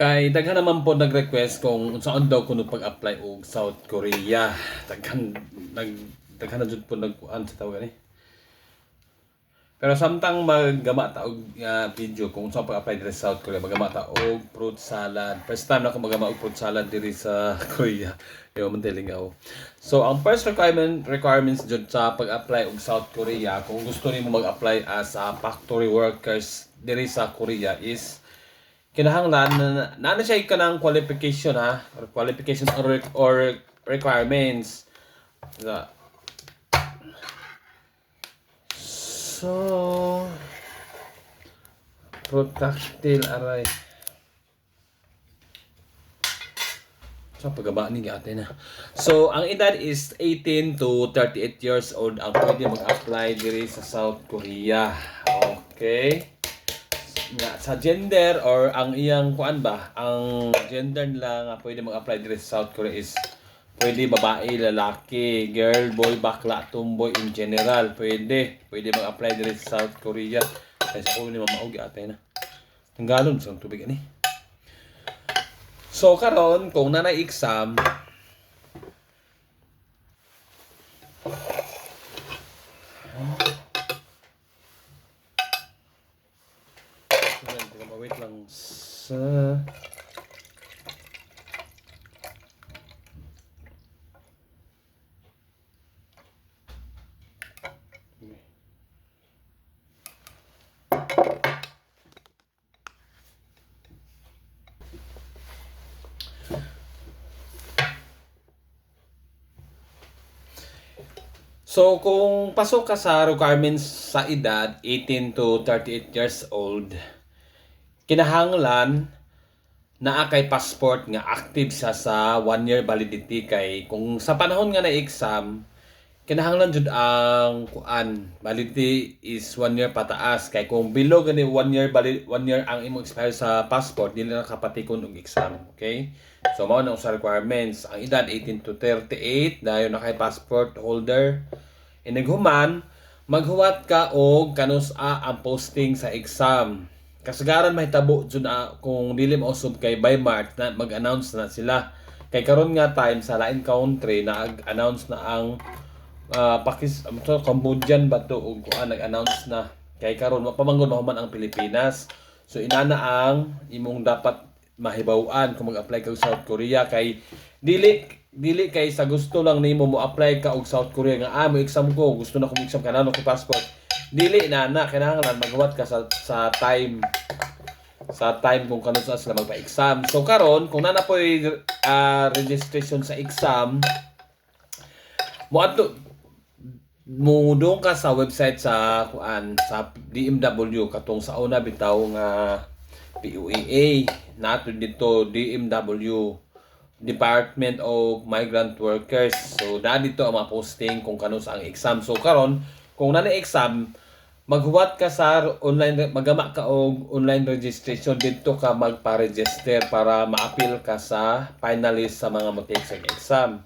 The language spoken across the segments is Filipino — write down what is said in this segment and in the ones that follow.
Kay daghan naman po nag-request kung unsaon daw kuno pag-apply og South Korea. Daghan na jud po nagkuan sa tawag ni. Pero samtang maggama ta og video kung unsa pag-apply diri sa South Korea, maggama ta og fruit salad. First time na ako maggama og fruit salad diri sa Korea. Yo man telingaw. So ang first requirements jud sa pag-apply og South Korea kung gusto nimo mag-apply as a factory workers diri sa Korea is kinahanglan na siya kanang qualification or qualification or requirements. So protactile aray. So pagaba ni ate na. So ang edad is 18 to 38 years old ang pwede mag-apply diri sa South Korea. Okay. Sa gender or ang iyang kuan ba, ang gender nila nga pwede mag-apply diri sa South Korea is pwede babae, lalaki, girl, boy, bakla, tomboy in general. Pwede mag-apply diri sa South Korea. Kasi ko ni mamaog ate na. Tanggalon sa tubig ani. So karon kung nanay exam wait lang sa So, kung pasok ka sa requirements sa edad 18 to 38 years old, kinahanglan naa kay passport nga active siya sa 1 year validity kay kung sa panahon nga na exam, kinahanglan jud ang validity is 1 year pataas kay kung below gani 1 year ang imong expire sa passport dili na kapatikon og exam, okay? So mao na sa requirements ang edad 18 to 38 dayon na kay passport holder. Inighuman maghuwat ka og kanus-a ang posting sa exam. Kasagaran mahitabo jud kung dili mausab kay by March na mag-announce na sila. Kay karon nga time sa lain country nag-announce na ang Cambodian ba to og nag-announce na. Kay karon mapamangon mahuman ang Pilipinas. So inana ang imong dapat mahibaw-an kung mag-apply ka sa South Korea kay dili kay sa gusto lang nimo mo apply ka og South Korea nga mo exam ko gusto na ko exam kanano ko passport dili na kinahanglan maghuwat ka sa time kung kanus sila magpa-exam. So karon kung nana poy registration sa exam mo doon ka sa website sa sa DMW katong sa una bitaw nga PUEA nato dito DMW Department of Migrant Workers. So dito ang mga posting kung kanus ang exam. So karon kung nana exam maghuwat ka sa online magama ka og online registration dito ka magpa-register para ma-appeal ka sa finalist sa mga mo-take sa exam.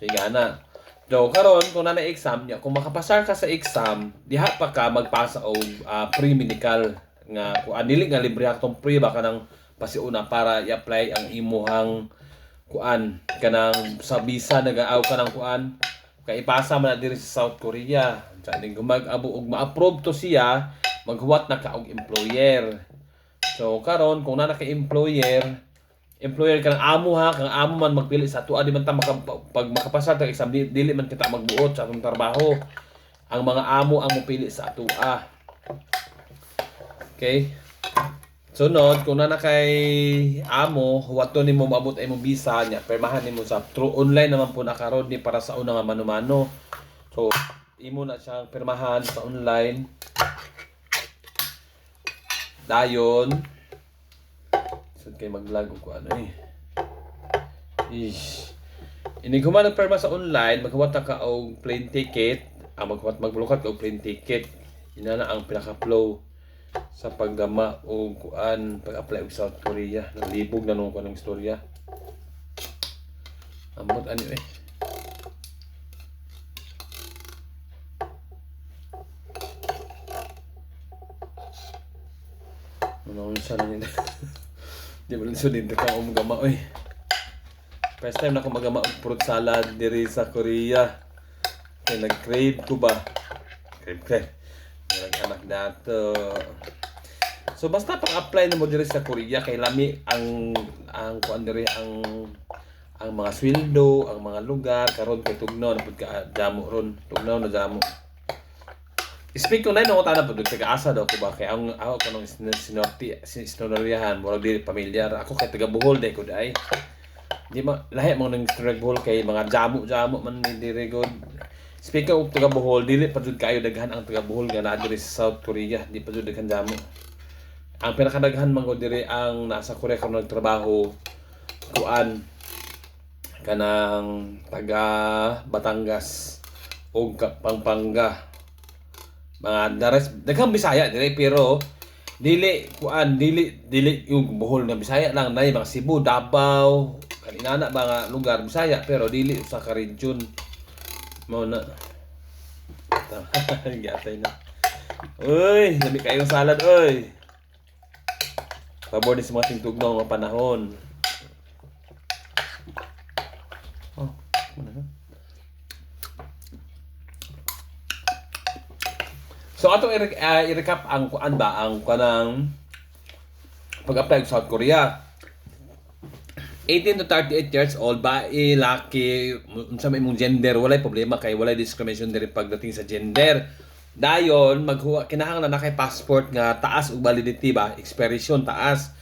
So ingana. So karon kung nana exam niya kung makapasar ka sa exam diha pa ka magpasa og pre-medical nga dili nga libre atong pre baka nang pasiuna para i-apply ang imuhang kanang sa visa nag-aaw ka ng kay ipasa man na diri sa South Korea. Sa ning mag-abo og ma-approve to siya, maghuwat na ka og employer. So karon kung nana ka employer ka ng amo kang amo man magpili sa tuwa di man ta pag makapasa ta exam dili man kita magbuot sa atong trabaho. Ang mga amo ang mopili sa tuwa. Okay? Sunod, kung na kay amo, huwato nimo maabot ay mong visa niya, permahan nimo sa through online naman po nakaroon ni para sa una nga mano-mano. So, imo na siyang permahan sa online. Dayon, saan kayo mag-lag ko Inighuman ng perma sa online, maghuwat ka og plane ticket, magbulokat ka og plane ticket. Ina na ang pinaka-flow sa paggama o pag-apply og South Korea. Naglibog na nung kanang istorya. Amot Ano siya na nila. Di mo lang din ka umgama oy. First time na ako magama og fruit salad diri sa Korea. Kaya nag-crave ko ba? Crave. Nag-anak dato. So basta pag-apply na mo diri sa Korea kay lami ang kuan diri ang mga sweldo, ang mga lugar karon kay tugnaw na pud ka damo ron. Tugnaw na damo. Speak ko na no ta na pud sa asa daw ko ba kay ang ako kanang sinortiyahan murag dili pamilyar. Ako kay taga Bohol day ko day. Di ma lahi mo nang struggle Bohol kay mga jamo man diri god. Speak og taga Bohol dili pa jud kayo daghan ang taga Bohol nga naa diri sa South Korea, di pa jud daghan jamo. Ang pinakadaghan man gud diri ang nasa Korea karon nagtrabaho kuan kanang taga Batangas o Pampanga. Mga daras daghang Bisaya dire pero dili yung Bohol nga Bisaya lang nay mga Cebu, Davao, kaninana mga lugar Bisaya pero dili sa ka region mo na. Gatay na. Uy, labi kayong salad oy. Pabor ni sa mga tingtugnaw nga panahon. Oh, ano na? So ato i-recap ang kuan ba ang kanang pag-apply sa South Korea. 18 to 38 years old ba laki unsa may imong gender walay problema kay walay discrimination diri pagdating sa gender. Dayon maghuwa kinahanglan na kay passport nga taas og validity ba expiration taas.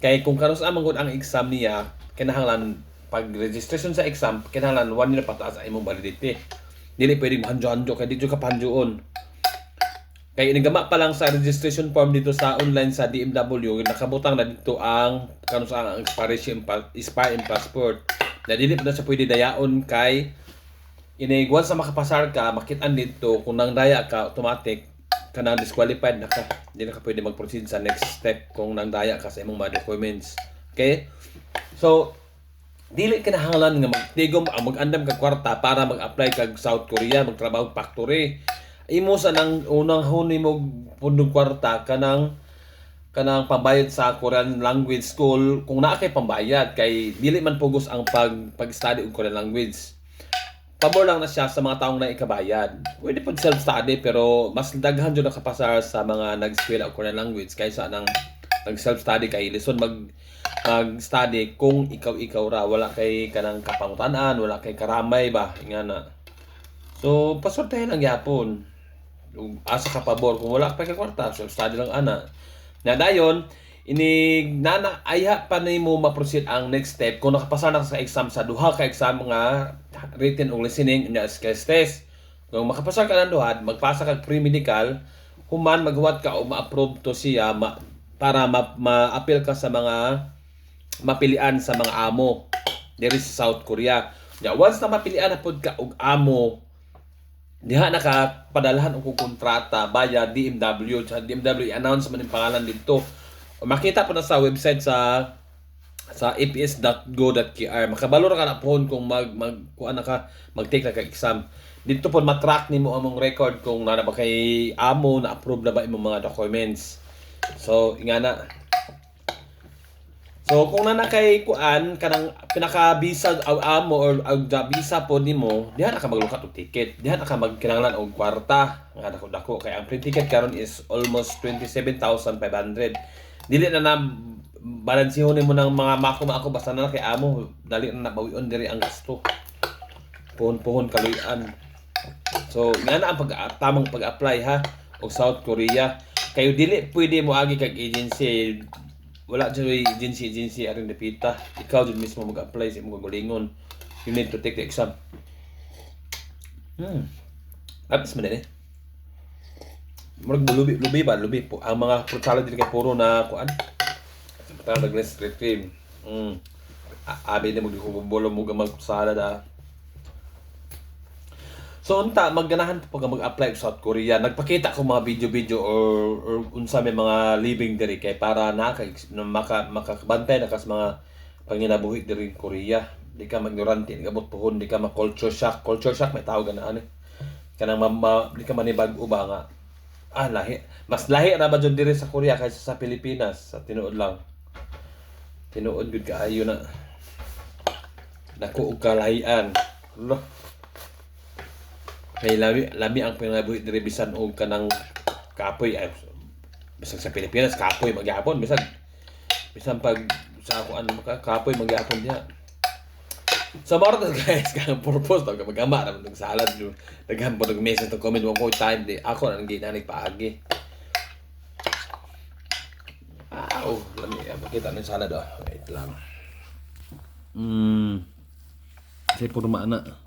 Kay kung karon sa manggod ang exam niya kinahanglan pag registration sa exam kinahanglan 1 year pataas ang imong validity. Dili pwedeng hanjo-hanjo kay dito ka panjuon. Kay inigama pa lang sa registration form dito sa online sa DMW, nakabutang na dito ang kano sa ang expiration passport. Na dili pa na sa pwede dayaon kay inigwan sa makapasar ka, makitaan dito kung nang daya ka automatic kanang disqualified na ka. Hindi na ka pwede mag-proceed sa next step kung nang daya ka sa imong mga documents. Okay? So dili kinahanglan nga magtigom ang mag-andam kag kwarta para mag-apply kag South Korea, magtrabaho factory. Imo sa nang unang huni mo pundong kwarta kanang pambayad sa Korean language school kung naa kay pambayad kay dili man pugos ang pag-study og Korean language. Pabor lang na siya sa mga taong na ikabayad. Pwede pud self-study pero mas daghan jud nakapasar sa mga nag-eskwela og Korean language kaysa nang nag-self-study kay lison mag-study kung ikaw ra wala kay kanang kapangutan-an, wala kay karamay ba ingana. So pasortehan lang gyapon. Asa ka pabor kung wala pa kay kwarta self-study lang ana. Na dayon nana ayha pa nimo ma-proceed ang next step kung nakapasa na sa exam sa duha ka exam nga written ug listening nya skills test. Kung makapasa ka ng duha, magpasa kag pre-medical, human maghuwat ka o ma-approve to siya para ma-appeal ka sa mga mapilian sa mga amo diri sa South Korea. Ya once na mapilian na pud ka og amo diha nakapadalhan og kontrata via DMW. Sa DMW i-announce man ang pangalan dito. Makita po na sa website sa aps.go.kr. Makabalo ra ka na pohon kung kuan na ka mag-take na ka exam. Dito po matrack nimo among record kung na ba kay amo na approve na ba imong mga documents. So ingana. So kung na kay kuan kanang pinaka-visa amo or visa po nimo, diha na ka maglukat og ticket. Diha na ka magkinahanglan og kwarta nga dako-dako kay ang free ticket karon is almost 27,500. Dili na balansihon nimo ng mga mako basta na kay amo, dali na nabawion diri ang gasto. Puhon-puhon kaluyan. So ngana ang tamang pag-apply ha og South Korea. Kayo dili pwede mo agi kag agency. Wala dyan agency aring dapita. Ikaw dyan mismo mag-apply sa imong galingon. You need to take the exam. Apis man eh. Murag lubi ba? Lubi po. Ang mga fruit salad dito kay puro na kuan. Parang nag-less cream. Abi na mag-bolo mo gamag salad ah. So unta magganahan pag mag-apply sa South Korea, nagpakita ko mga video or unsa may mga living diri kay para makabantay na kas mga panginabuhi diri sa Korea. Di ka magnorante, di ka butpuhon, di ka ma-culture shock. Culture shock may tawag na ani. Kanang di ka manibag-o ba nga. Lahi. Mas lahi ra ba jud diri sa Korea kaysa sa Pilipinas sa tinuod lang. Tinuod gud kaayo na. Dako og kalahian. Lo. Kay lami ang pinabuhi diri bisan og kanang kapoy ay bisag sa Pilipinas kapoy magyapon bisan pag sa kuan kapoy magyapon diha. Sa Marta guys, kang purpose tawag magama naman ng salad do. Daghan po ng message to comment mo ko time di ako nang ginanig paagi. Oh, lami makita ng salad oh. Wait lang. Kasi puro maana.